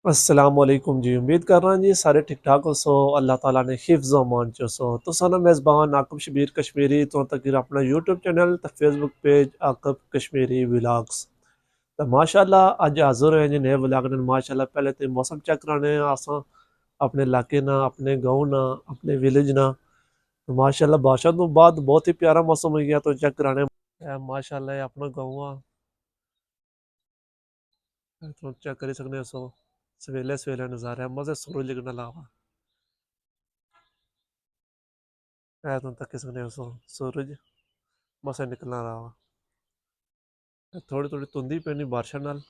अस्सलामुअलैकुम जी। उम्मीद कर रहा जी सारे ठीक ठाक हो सो अल्लाह ताला ने हिफ्ज़ अमान चो सो तो साना मेज़बान आकब शबीर कश्मीरी तो तक अपना यूट्यूब चैनल तो फेसबुक पेज आकब कश्मीरी व्लॉग्स तो माशाल्लाह अज हाज़िर हैं जी नए व्लॉग ने। माशाल्लाह पहले तो मौसम चेक कराने आसा अपने इलाके ना अपने गाँव ना अपने विलेज ना। तो माशाल्लाह बारिशों तो बाद बहुत ही प्यारा मौसम हो गया तो चेक कराने माशाल्लाह अपना गाँव आ तो चेक करी सकने सो सवेले सवेले नज़ारे मज़े सूरज लगने लावा है तुम तक सकने हो सूरज मसा निकलना रहा थोड़ी थोड़ी धुंधी पैनी बारिशों नाल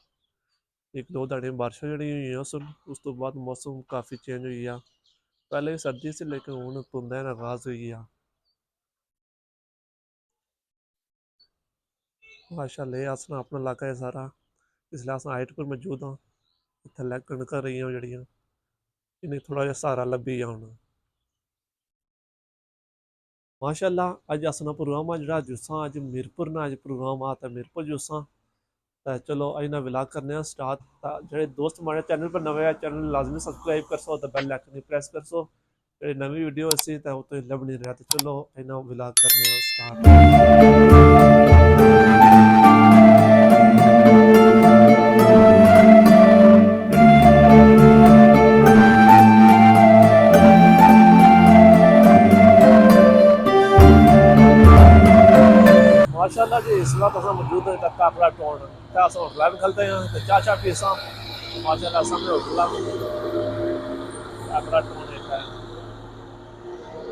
एक दो ध्याड़े बारिशां जड़ी हुई सन उस तो बाद मौसम काफ़ी चेंज हो गया। पहले भी सर्दी से लेकर हूँ धुंदा आगाज हो गया। माशाल्लाह अस ना अपना इलाका है सारा इसलिए अस हाइट पर मौजूद हाँ थल्लै कणकां रही जड़ियां इन्हें थोड़ा जहा सहारा लब्भी गया हूँ। माशाल्लाह अज अस ना प्रोग्राम जरा जुस्सा अज मीरपुर ना अज प्रोग्राम आता मीरपुर जुस्सा तो चलो अज ना विलाग करने स्टार्ट जो दोस्त हमारे चैनल पर नवे चैनल लाजमी सब्सक्राइब कर सो तो बेल आइकन प्रेस कर सो जो नवी वीडियो असी तो तो लभ नहीं रहा तो चलो इन्हें विलाग करने स्टार्ट। माशाल्लाह जी इस वक्त अस मौजूद हैं काकड़ा टाउन तो अस होटल में खलते हैं तो चाह चाह पीसा माशाल्लाह सामने होटल काकड़ा टाउन एक है।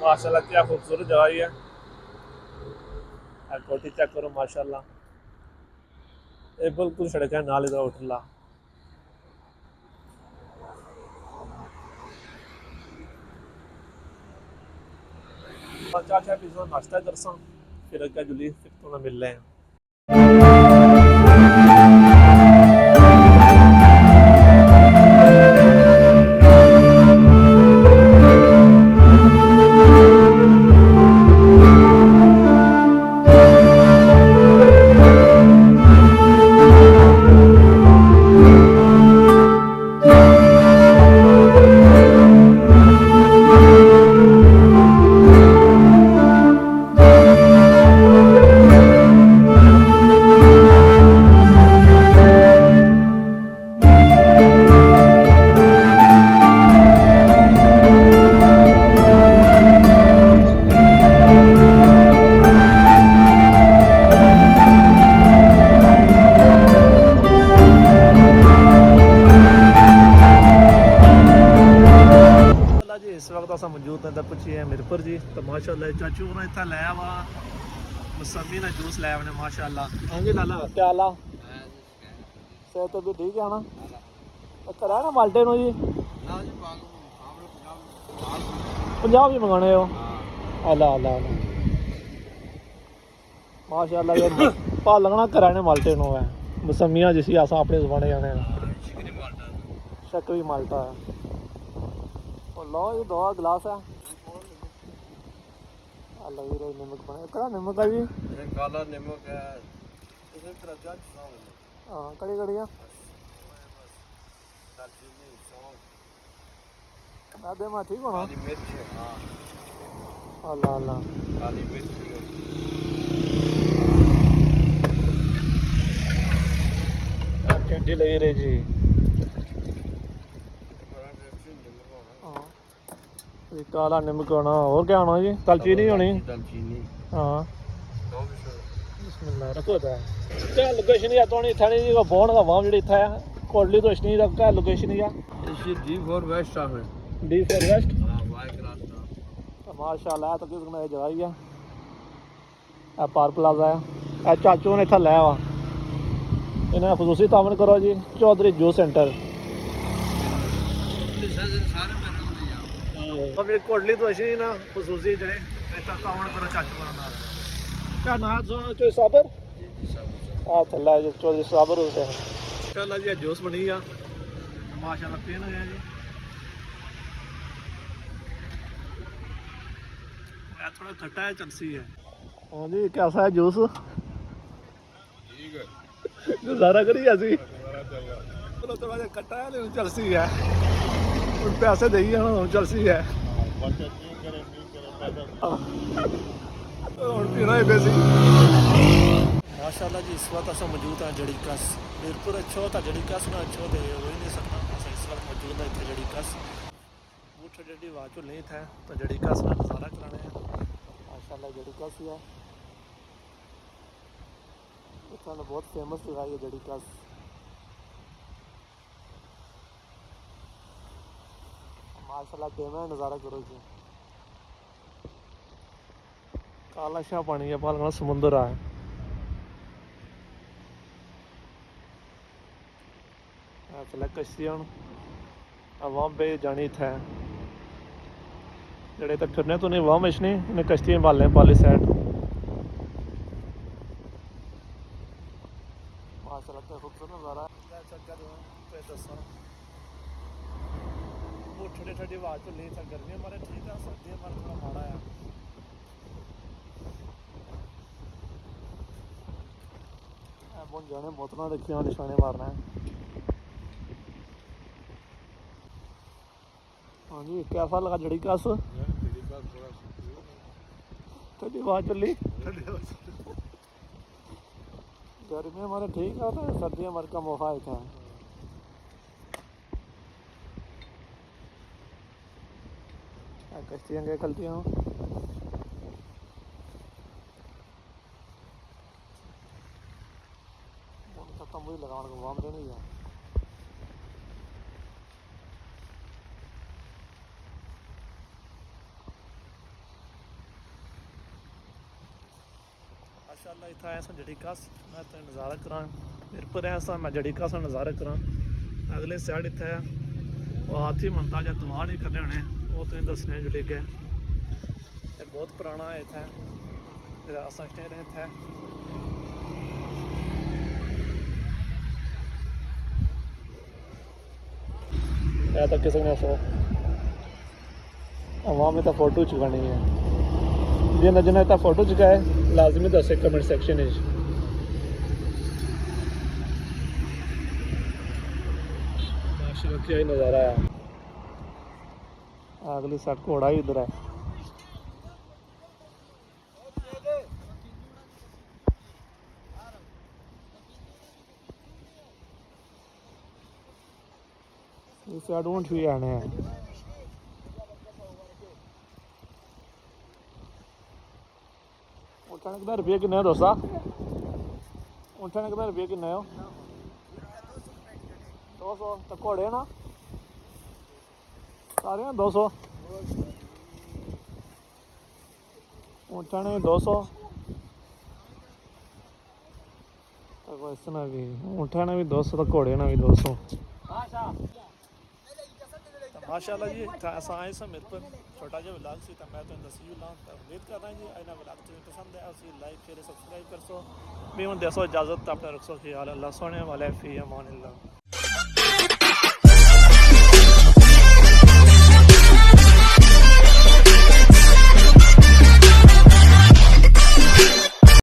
माशाल्लाह क्या खूबसूरत जगह ही है कोठी चेक करो माशाल्लाह ये बिल्कुल सड़क है नाल इधर होटल चाह चाह पीसा नाश्ता करसा फिर अगर जुली फिर तो मिल रहे हैं। जी इस वक्त अस मौजूद हैं पुछी है मीरपुर जी तो माशाल्लाह चाचू ने इतना लाया वा मौसमी का जूस लाया उन्हें माशाल्लाह। हाँ जी लाला क्या हाल सेहत तो भी ठीक है ना अच्छा रहा ना माल्टे नो जी पंजाब ही मंगाने हो अला अला अला माशाल्लाह ये पा लगना करा ने माल्टे नो है मौसमियाँ जिसी अस अपने जमाने जाने शकरी माल्टा है लो ये दो गिलास है लगी रही नमक बने कड़ा नमक है जी काला नमक है हाँ कड़ी कड़ी दे मैं ठीक होना अल्लाह अल्लाह ठंडी लगी रही जी काला नमक होना और क्या होना जी दालचीनी होनी हाँ रखो क्या लोकेशन है तो इतना जी बोन का वाम जी इतना है कोटली तो इसनी क्या लोकेशन है D for west D for west माशाल्लाह तो किस जगह ही है पार प्लाजा है चाचू ने इतना लिया वा इन्हें खसूसी तामन करो जी चौधरी जूस सेंटर कोटली तो अच्छी ना खसूसी जड़े तामन करो चाचू क्या नाम चौधरी साबर चला जी चौधरी साबर हुसैन चला जी जूस बनी गया माशाल्लाह पेन हो गया जी थोड़ा खट्टा है चलसी है। हाँ जी कैसा है जूस गुजारा करिए ਚਲੋ ਥੋੜਾ ਜਿਹਾ ਕੱਟਾ ਹੈ ਤੇ ਚਲਸੀ ਹੈ ਹੁਣ ਪੈਸੇ ਦੇਈਏ ਹੁਣ ਚਲਸੀ ਹੈ ਹੁਣ ਪੀਣਾ ਹੀ ਪੈਸੀ माशाल्लाह जी इस वक्त अस मौजूद हैं जड़ी कस मीरपुर अच्छो तो जड़ी कस ना अच्छो तो हो ही नहीं सकता अस इस वक्त मौजूद है इतने जड़ी कस बूट जी आवाज नहीं था तो जड़ी कस का नज़ारा कराने हैं माशाल्लाह जड़ी कस ही है इतना बहुत फेमस जगह है जड़ी कस माशाल्लाह डेमा नज़ारा करो जी काला शाह पानी है पालना समुंदर है चला कश्ती हूँ वाम पे जानी था जड़े तक फिरने तो नहीं वाम इशनी इन्हें कश्ती पालने पाली साइड माशाल्लाह खूबसूरत नज़ारा दसा वो ठंडी ठंडी हवा चली था गर्मी हमारे ठीक है सर्दी हमारा थोड़ा माड़ा है बहुत जाने बोतलों रखी निशाने मारना है हाँ जी कैसा लगा जड़ी कस ठंडी हवा चली गर्मी हमारे ठीक है तो सर्दी हमारे का मौका था कश्तियाँ गए कलतियाँ खत्म हुई लगाने को वाम देनी है माशाल्लाह इतना ऐसा जड़ी कस मैं तो नज़ारा करा मेरे पर ऐसा मैं जड़ी कस नज़ारा करा अगले साइड इतना है वो हाथी मनता या दुआ नहीं करने होने वो तुम दसने जुड़े गए बहुत पुराना है इतना असा रहे इतना तो किसी ने सो वहाँ में तो फोटो चुकानी है जिन्हें जिन्हें इतना फोटो चुकाए लाजमी दस कमेंट सेक्शन माशाल्लाह क्या ही नज़ारा है अगली साइड घोड़ा ही इधर है इस साइड ऊँट भी आने हैं उठाने के रुपये किन्ने दोस्ता उठाने के रुपये किन्ने हो 200 तो घोड़े ना सारे 200 उठाने 200 तो इसने भी उठाने भी 200 तो घोड़े ना भी 200 माशाल्लाह जी ऐसा आए सा मेरे पर छोटा जो व्लॉग सी तो मैं तो दसी ला उम्मीद कर रहा जी आना व्लॉग तुम्हें पसंद है उसी लाइक शेयर सब्सक्राइब कर सो भी हम दसो इजाज़त अपना रखो ख्याल अल्लाह सोने वाले फ़ी अमान अल्लाह।